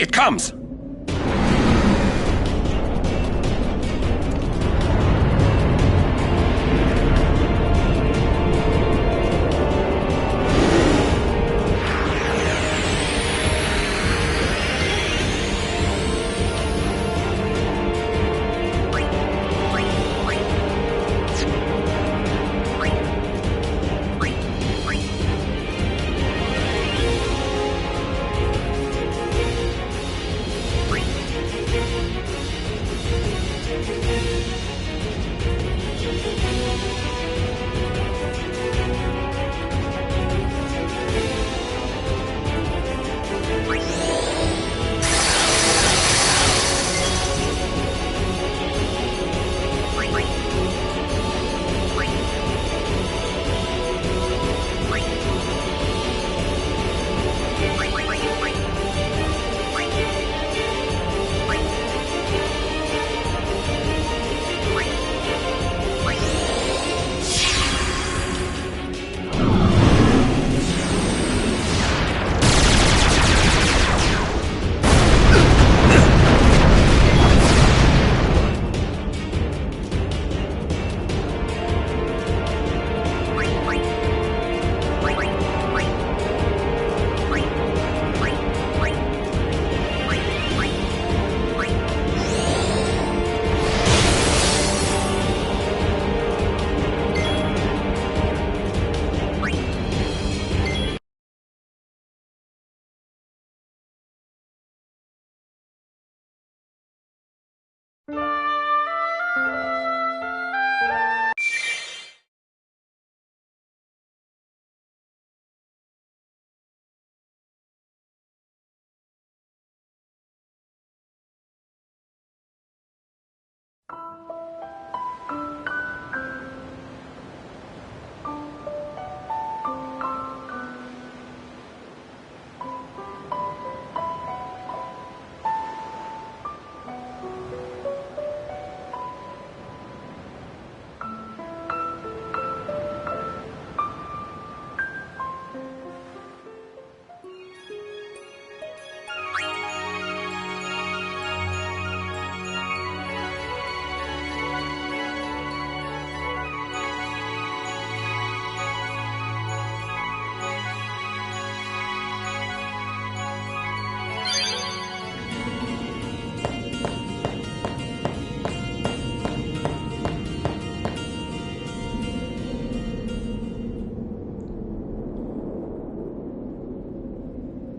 It comes!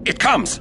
It comes!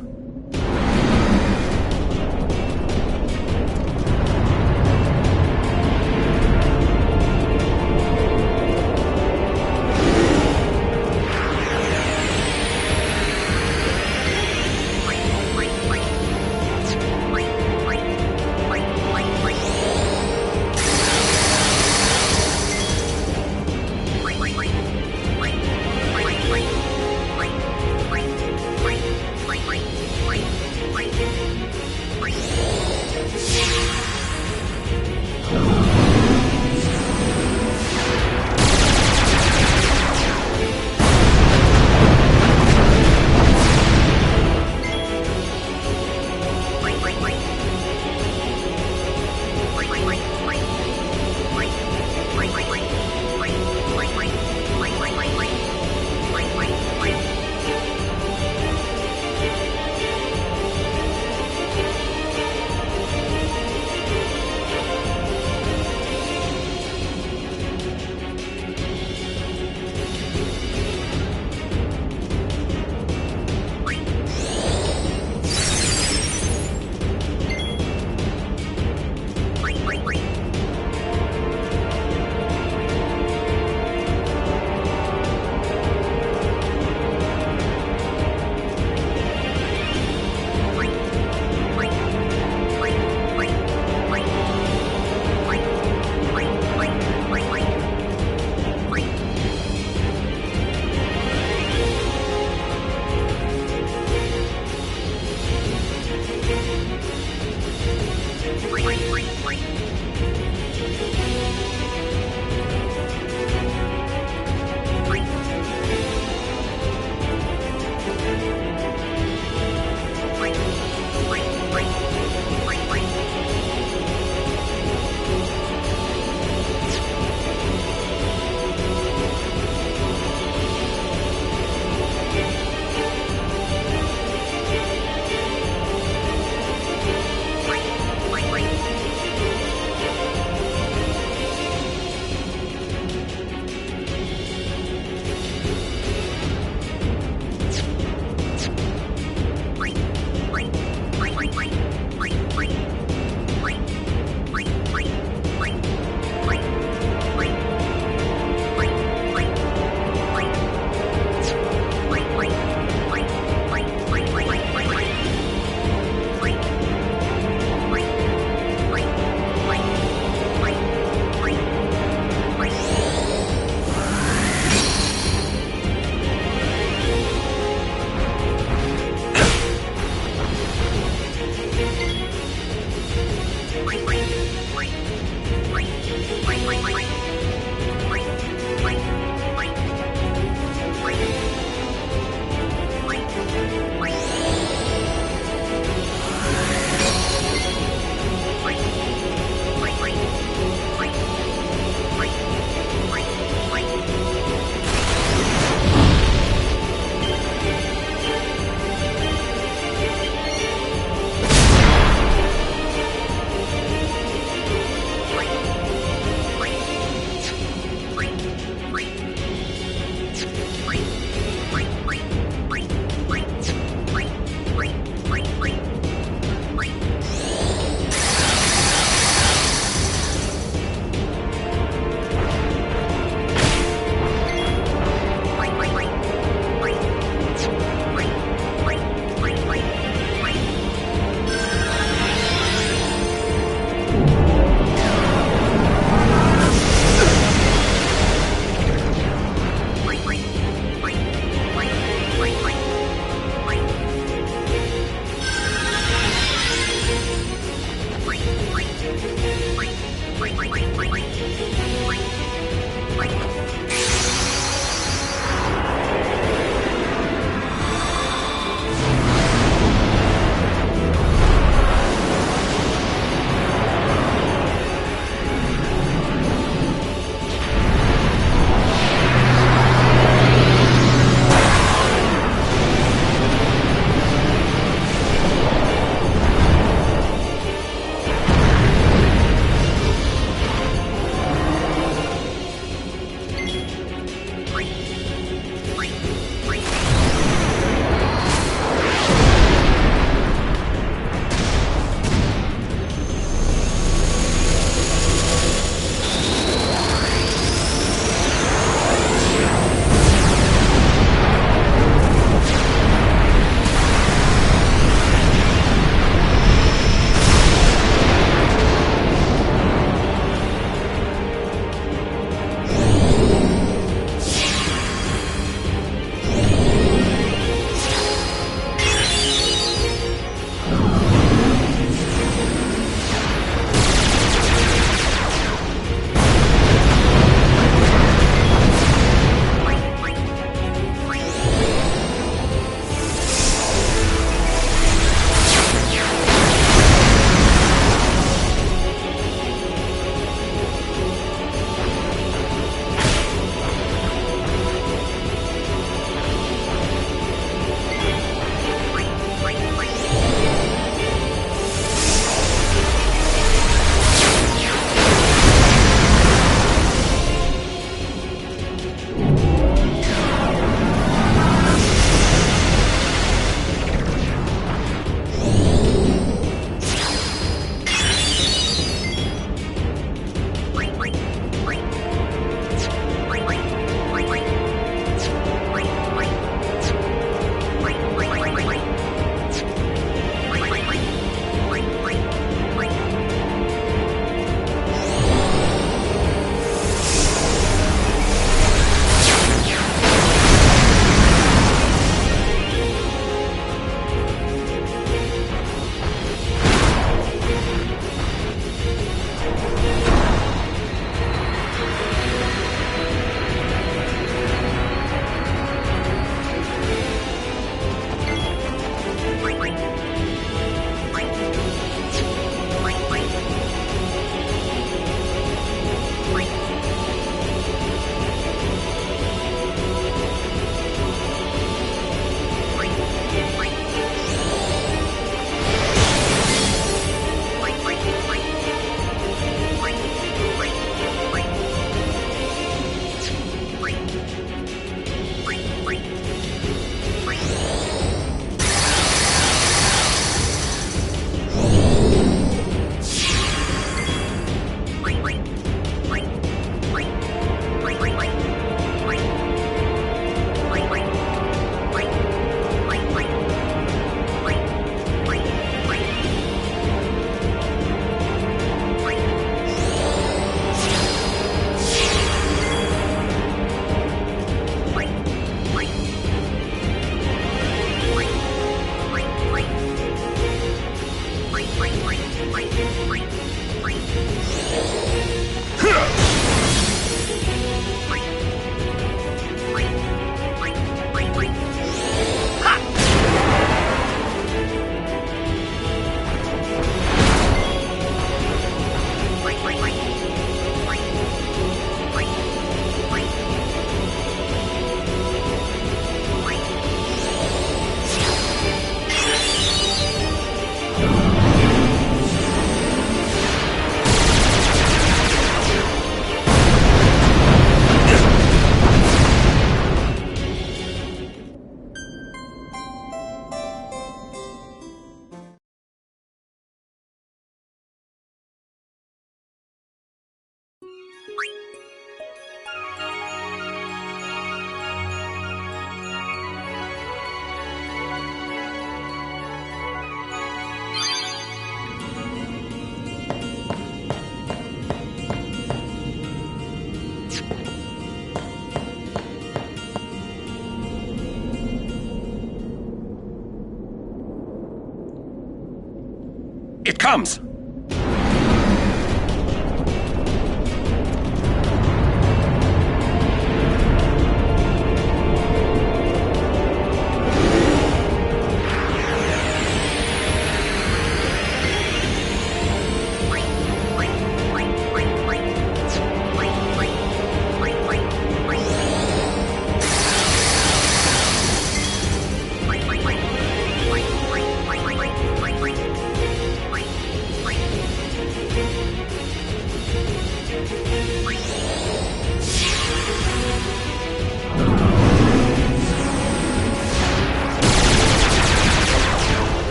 It comes!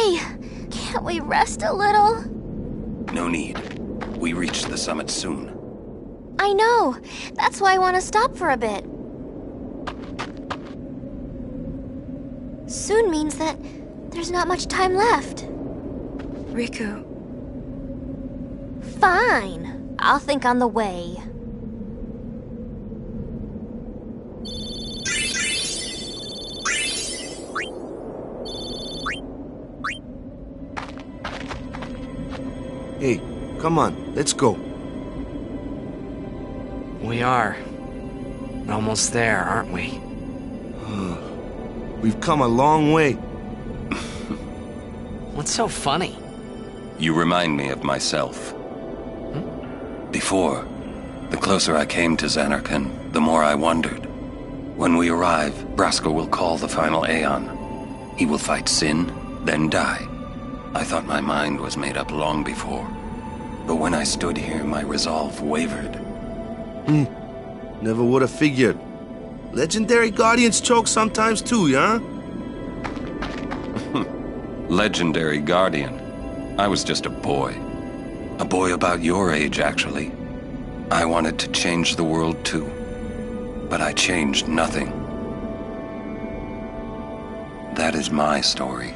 Hey, can't we rest a little? No need. We reach the summit soon. I know. That's why I want to stop for a bit. Soon means that there's not much time left. Riku. Fine. I'll think on the way. Hey, come on, let's go. We are. Almost there, aren't we? We've come a long way. What's so funny? You remind me of myself. Before, the closer I came to Zanarkand, the more I wondered. When we arrive, Brasko will call the final Aeon. He will fight Sin, then die. I thought my mind was made up long before. But when I stood here, my resolve wavered. Never would have figured. Legendary Guardians choke sometimes too, yeah? Legendary Guardian. I was just a boy. A boy about your age, actually. I wanted to change the world too. But I changed nothing. That is my story.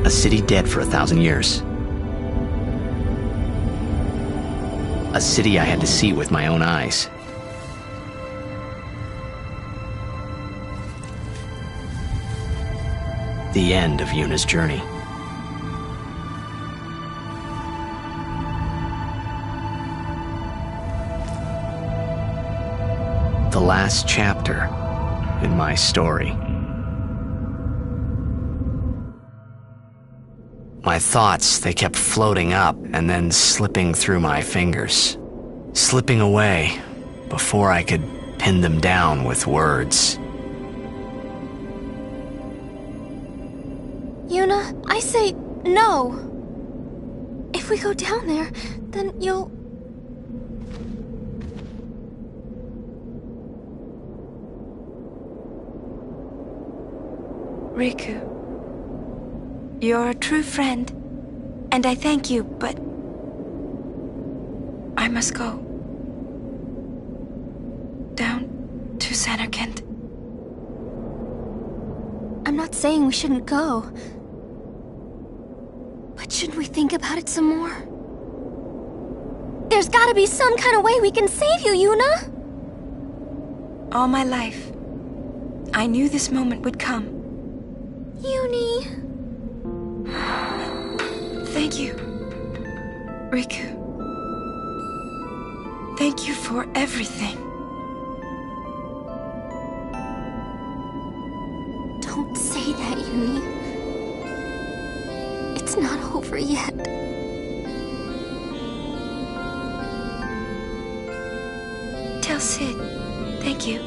A city dead for 1,000 years. A city I had to see with my own eyes. The end of Yuna's journey. The last chapter in my story. My thoughts, they kept floating up and then slipping through my fingers. Slipping away before I could pin them down with words. Yuna, I say no. If we go down there, then you'll... Riku. You're a true friend, and I thank you, but I must go. Down to Zanarkand. I'm not saying we shouldn't go. But shouldn't we think about it some more? There's gotta be some kind of way we can save you, Yuna! All my life, I knew this moment would come. Yuni... Thank you, Riku. Thank you for everything. Don't say that, Yuni. It's not over yet. Tell Sid, thank you.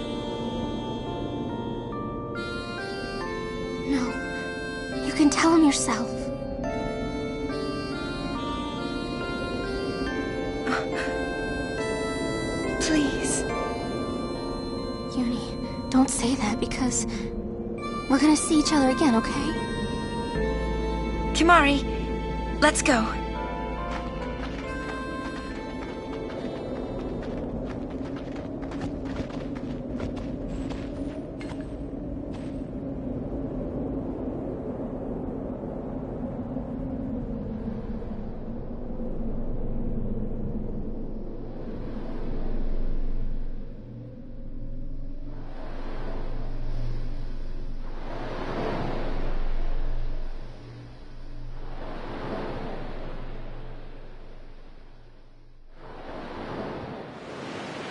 No, you can tell him yourself. please. Uni, don't say that because we're gonna see each other again, okay? Kimari, let's go.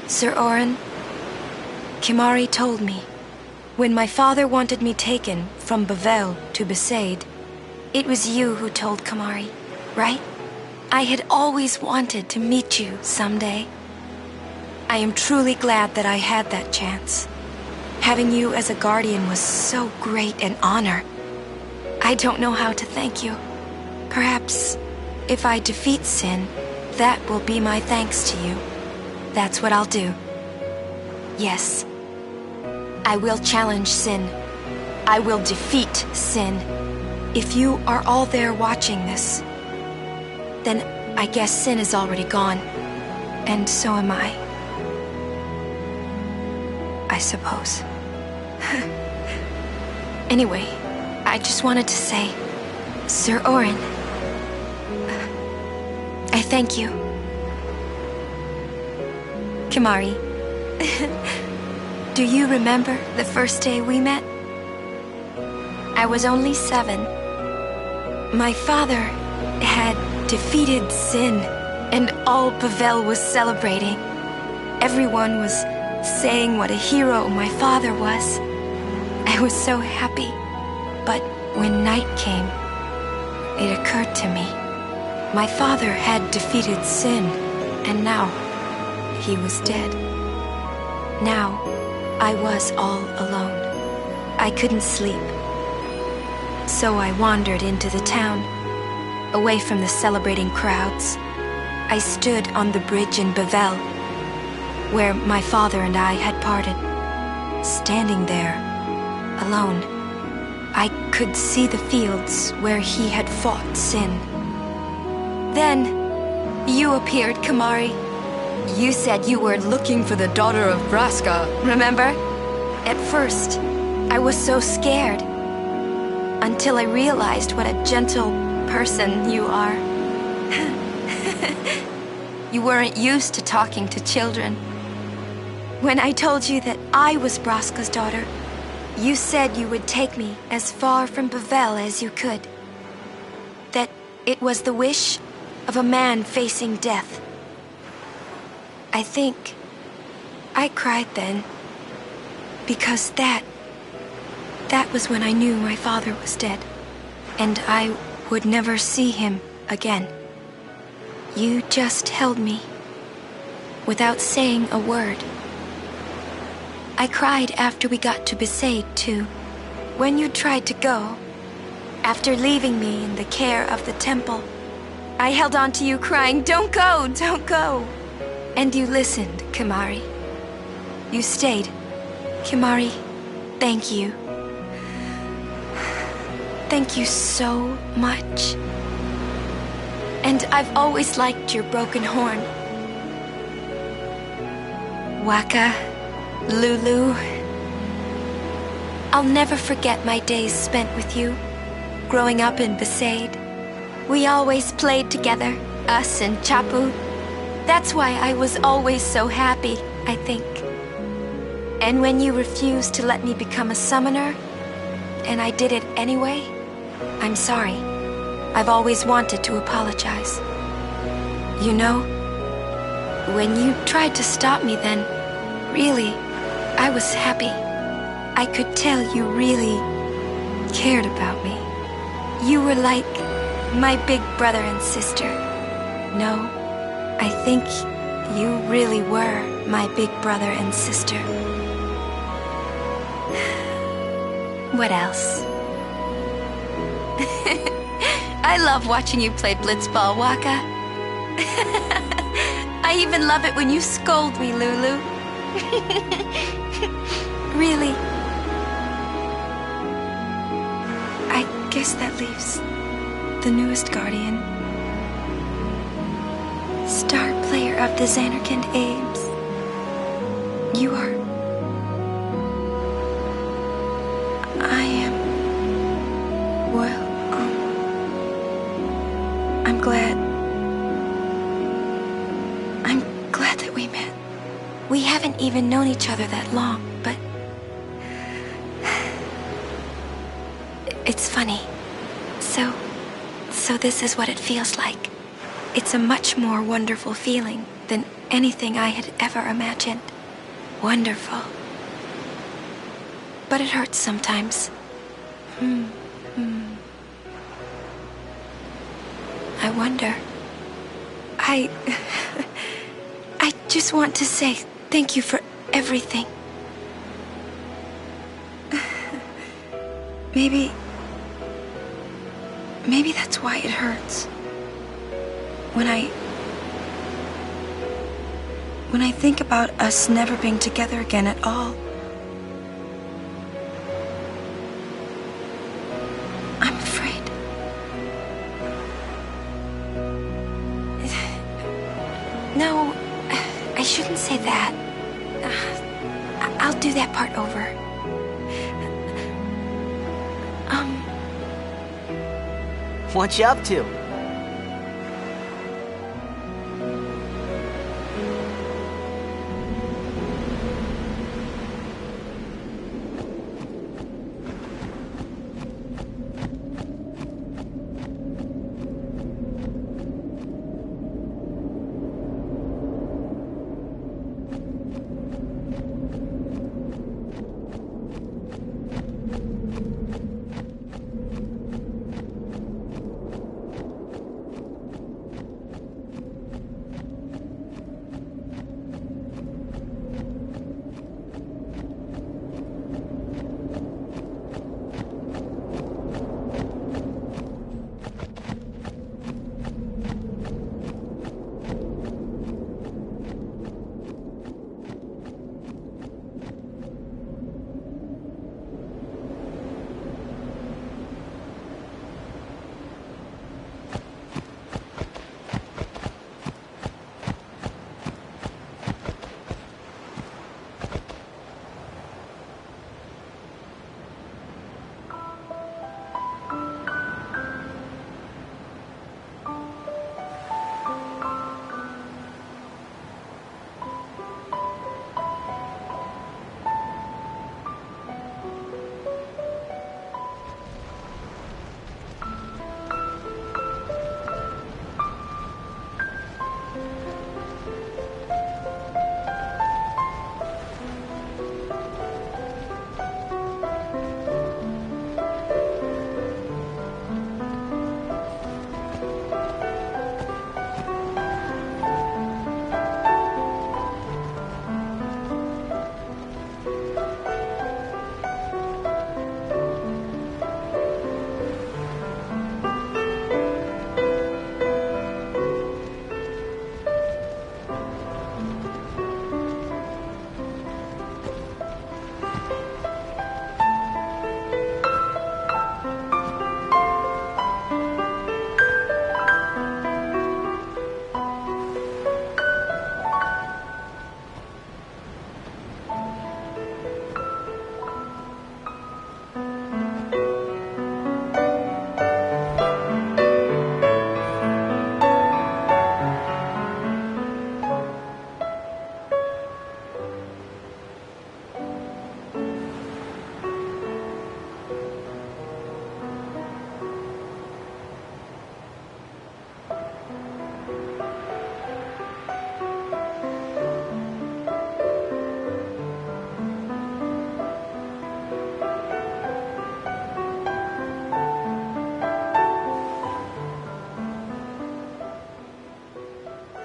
Sir Oren, Kimari told me, when my father wanted me taken from Bavel to Besaid, it was you who told Kimari, right? I had always wanted to meet you someday. I am truly glad that I had that chance. Having you as a guardian was so great an honor. I don't know how to thank you. Perhaps, if I defeat Sin, that will be my thanks to you. That's what I'll do. Yes. I will challenge Sin. I will defeat Sin. If you are all there watching this, then I guess Sin is already gone. And so am I. I suppose. Anyway, I just wanted to say, Sir Oren, I thank you. Kimari, do you remember the first day we met? I was only 7. My father had defeated Sin, and all Bavel was celebrating. Everyone was saying what a hero my father was. I was so happy. But when night came, it occurred to me. My father had defeated Sin, and now he was dead. Now, I was all alone. I couldn't sleep. So I wandered into the town, away from the celebrating crowds. I stood on the bridge in Bavel, where my father and I had parted. Standing there, alone, I could see the fields where he had fought Sin. Then, you appeared, Kimari. You said you were looking for the daughter of Braska, remember? At first, I was so scared. Until I realized what a gentle person you are. You weren't used to talking to children. When I told you that I was Braska's daughter, you said you would take me as far from Bavel as you could. That it was the wish of a man facing death. I think I cried then, because that was when I knew my father was dead, and I would never see him again. You just held me, without saying a word. I cried after we got to Besaid, too. When you tried to go, after leaving me in the care of the temple, I held on to you crying, "Don't go, don't go." And you listened, Kimari. You stayed. Kimari, thank you. Thank you so much. And I've always liked your broken horn. Waka, Lulu. I'll never forget my days spent with you, growing up in Besaid. We always played together, us and Chapu. That's why I was always so happy, I think. And when you refused to let me become a summoner, and I did it anyway, I'm sorry. I've always wanted to apologize. You know, when you tried to stop me then, really, I was happy. I could tell you really cared about me. You were like my big brother and sister. No, I think you really were my big brother and sister. What else? I love watching you play blitzball, Waka. I even love it when you scold me, Lulu. Really. I guess that leaves the newest guardian. Star player of the Xanarkand Abes. You are. I am. Well, I'm glad. I'm glad that we met. We haven't even known each other that long, but it's funny. So this is what it feels like. It's a much more wonderful feeling than anything I had ever imagined. Wonderful. But it hurts sometimes. I wonder. I just want to say thank you for everything. Maybe that's why it hurts. When I think about us never being together again at all, I'm afraid. No, I shouldn't say that. I'll do that part over. What you up to?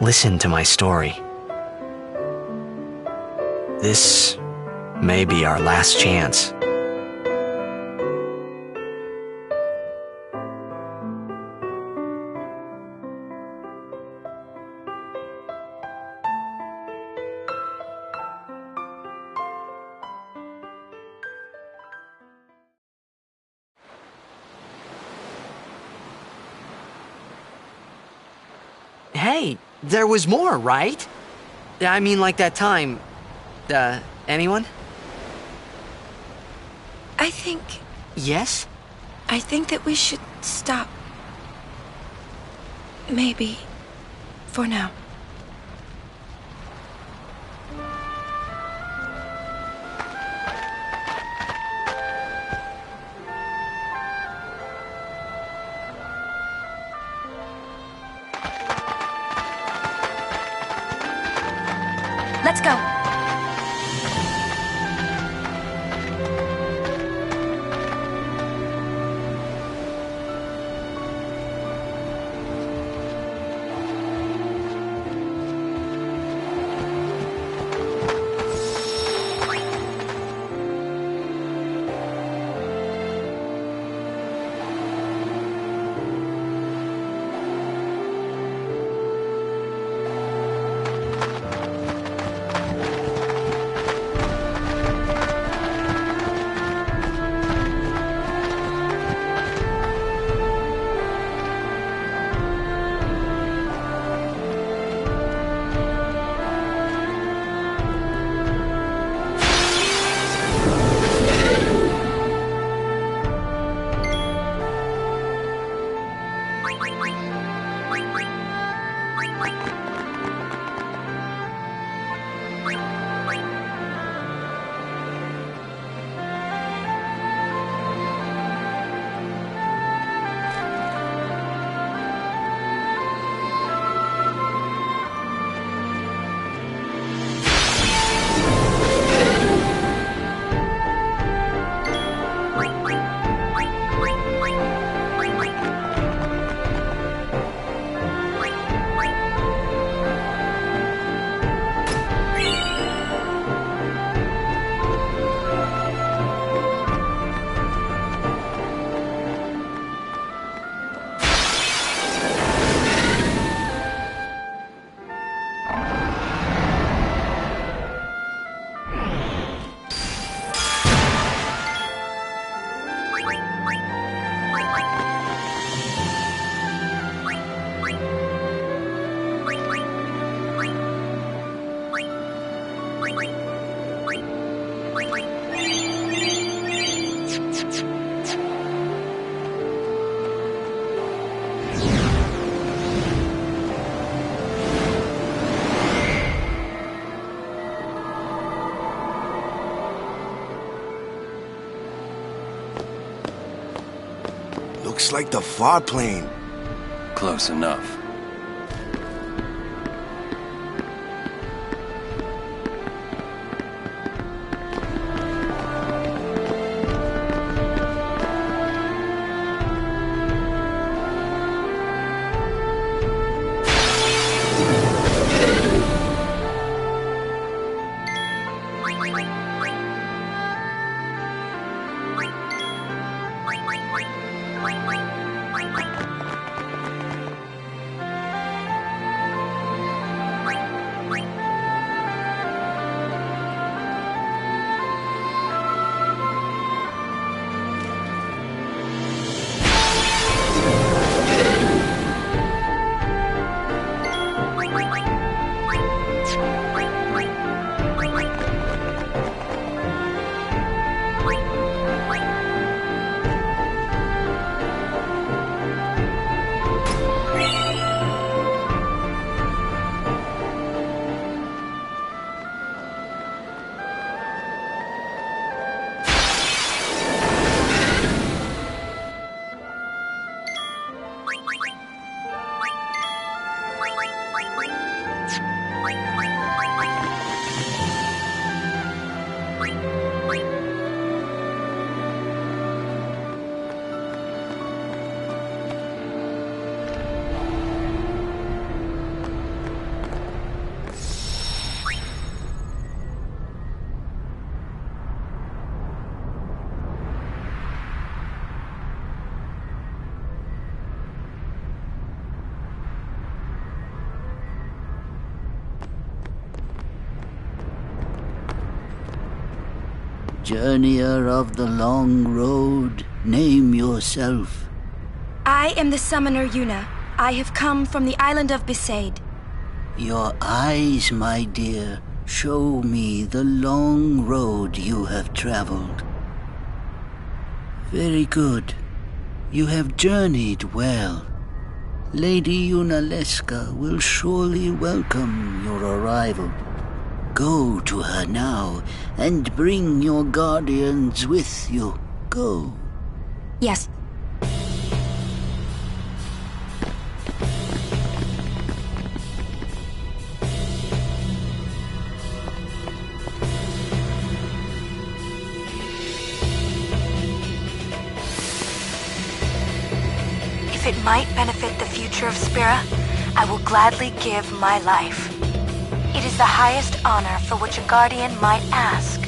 Listen to my story. This may be our last chance. Hey, there was more, right? I mean, like that time. Anyone? I think Yes? that we should stop. Maybe. For now. Let's go. Looks like the far plane. Close enough. Journeyer of the long road, name yourself. I am the summoner Yuna. I have come from the island of Besaid. Your eyes, my dear, show me the long road you have traveled. Very good. You have journeyed well. Lady Unaleska will surely welcome your arrival. Go to her now and bring your guardians with you. Go. Yes. If it might benefit the future of Spira, I will gladly give my life. It is the highest honor for which a guardian might ask.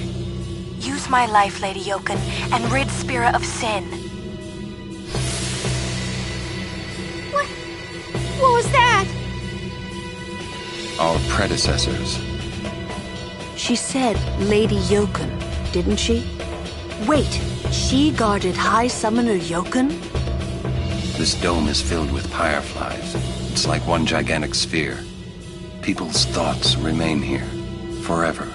Use my life, Lady Yoken, and rid Spira of sin. What was that? Our predecessors. She said Lady Yoken, didn't she? Wait, she guarded High Summoner Yoken? This dome is filled with fireflies. It's like one gigantic sphere. People's thoughts remain here, forever.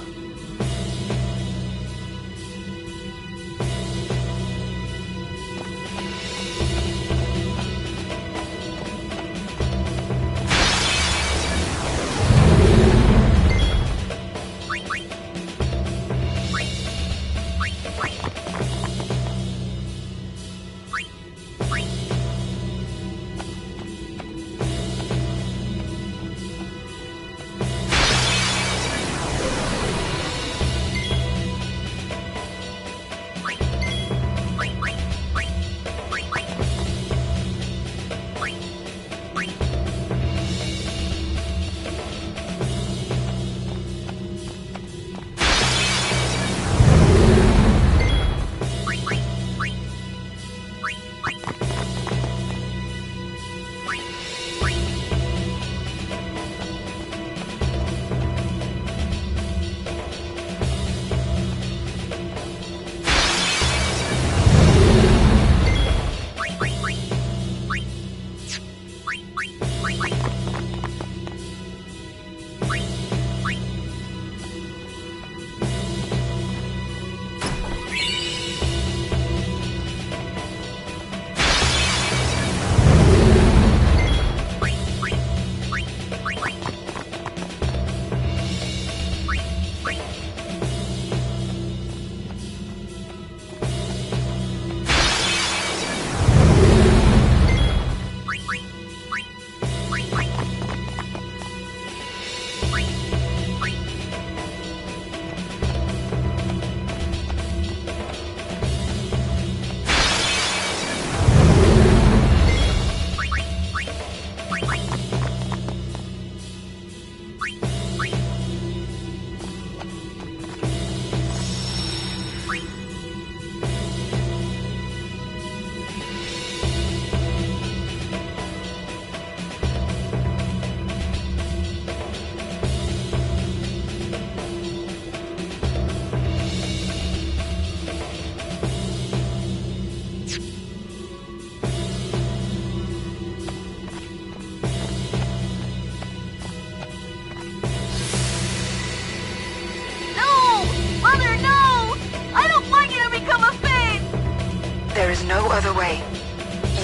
There is no other way.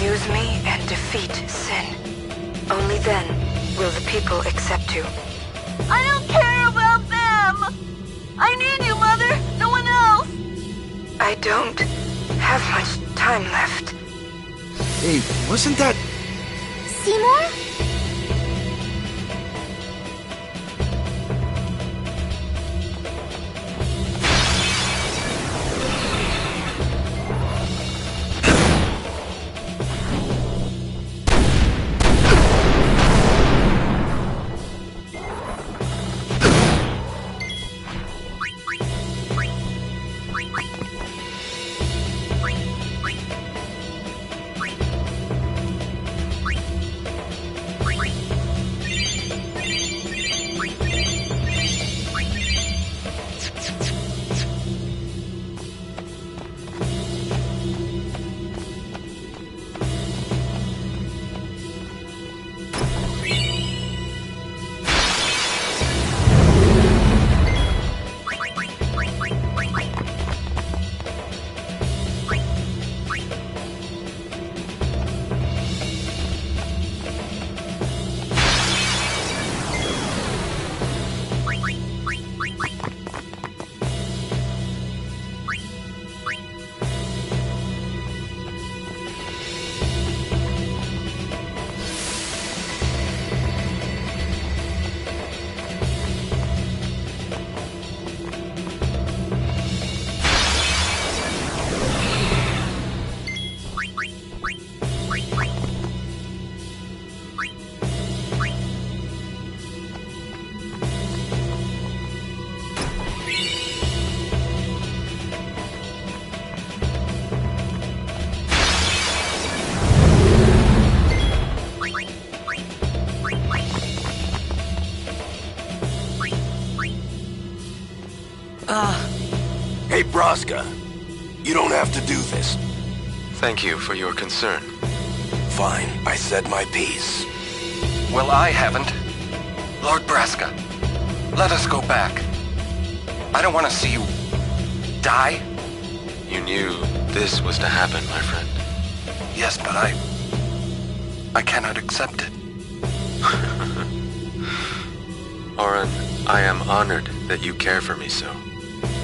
Use me and defeat sin. Only then will the people accept you. I don't care about them! I need you, Mother! No one else! I don't have much time left. Hey, wasn't that... Seymour? Hey, Braska. You don't have to do this. Thank you for your concern. Fine, I said my piece. Well, I haven't. Lord Braska, let us go back. I don't want to see you die. You knew this was to happen, my friend. Yes, but I cannot accept it. Oren, I am honored that you care for me so.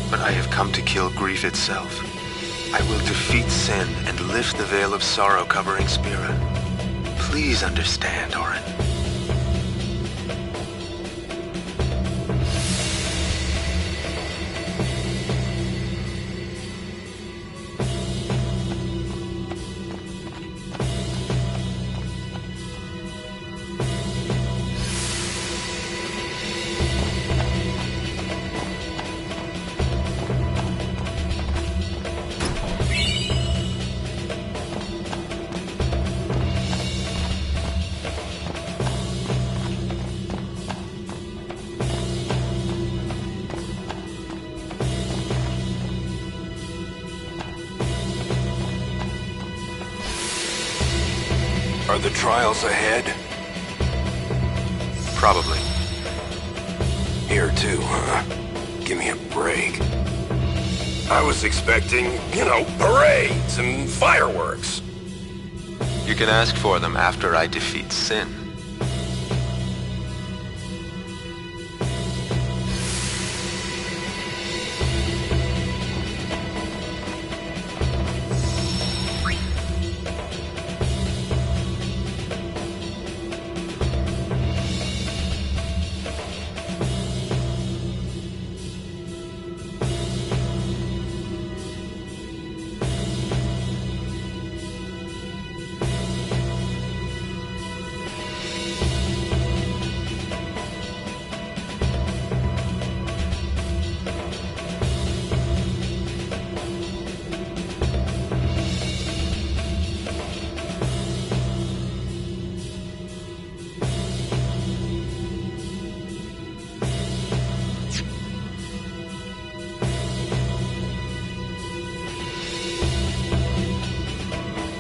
But I have come to kill grief itself. I will defeat sin and lift the veil of sorrow covering Spira. Please understand, Oren. Are the trials ahead? Probably. Here too, huh? Give me a break. I was expecting, parades and fireworks. You can ask for them after I defeat sin.